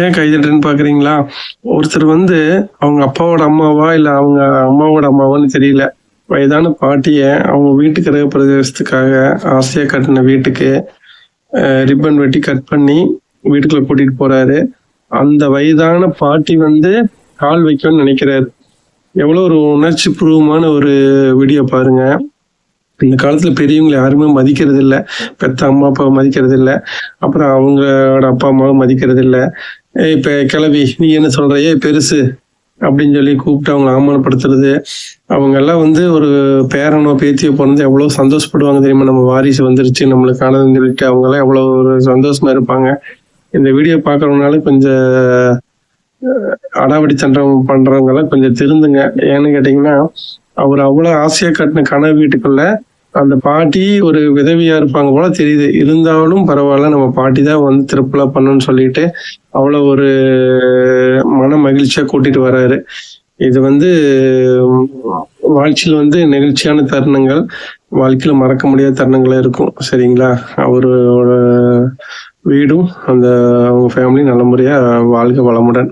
ஏன் கைதட்டுறேன்னு பாக்குறீங்களா? ஒருத்தர் வந்து அவங்க அப்பாவோட அம்மாவா, இல்ல அவங்க அம்மாவோட அம்மாவான்னு தெரியல. வயதான பாட்டிய அவங்க வீட்டு கிரகப்பிரவேசத்துக்காக ஆசையா கட்டுன வீட்டுக்கு ரிப்பன் வெட்டி கட் பண்ணி வீட்டுக்குள்ள கூட்டிட்டு போறாரு. அந்த வயதான பாட்டி வந்து கால் வைக்கணும்னு நினைக்கிறாரு. எவ்வளவு ஒரு உணர்ச்சி பூர்வமான ஒரு வீடியோ பாருங்க. இந்த காலத்துல பெரியவங்களை யாருமே மதிக்கிறது இல்ல. பெத்த அம்மா அப்பாவை மதிக்கிறது இல்ல. அப்புறம் அவங்களோட அப்பா அம்மாவை மதிக்கிறது இல்ல. இப்ப கிளவி நீ என்ன சொல்ற? பெருசு அப்படின்னு சொல்லி கூப்பிட்டு அவங்களை அவமானப்படுத்துறது. அவங்க எல்லாம் வந்து ஒரு பேரனோ பேத்தியோ பிறந்து எவ்வளவு சந்தோஷப்படுவாங்க தெரியுமா? நம்ம வாரிசு வந்துருச்சு நம்மளுக்கு ஆனதுன்னு சொல்லிட்டு அவங்க எல்லாம் எவ்வளவு ஒரு சந்தோஷமா இருப்பாங்க. இந்த வீடியோ பாக்குறவனால கொஞ்சம் அடாவடி தண்டம் பண்றவங்க எல்லாம் கொஞ்சம் திருந்துங்க. ஏன்னு கேட்டீங்கன்னா, அவர் அவ்வளவு ஆசையா கட்டின கனவு வீட்டுக்குள்ள அந்த பாட்டி ஒரு விதவியா இருப்பாங்க போல தெரியுது. இருந்தாலும் பரவாயில்ல, நம்ம பாட்டி தான் வந்து திருப்பலா பண்ணணும்னு சொல்லிட்டு அவ்வளவு ஒரு மன மகிழ்ச்சியா கூட்டிட்டு வர்றாரு. இது வந்து வாழ்க்கையில் வந்து நெகிழ்ச்சியான தருணங்கள், வாழ்க்கையில மறக்க முடியாத தருணங்களா இருக்கும். சரிங்களா? அவரோட வீடும் அந்த அவங்க ஃபேமிலி நல்ல முறையா வாழ்க வளமுடன்.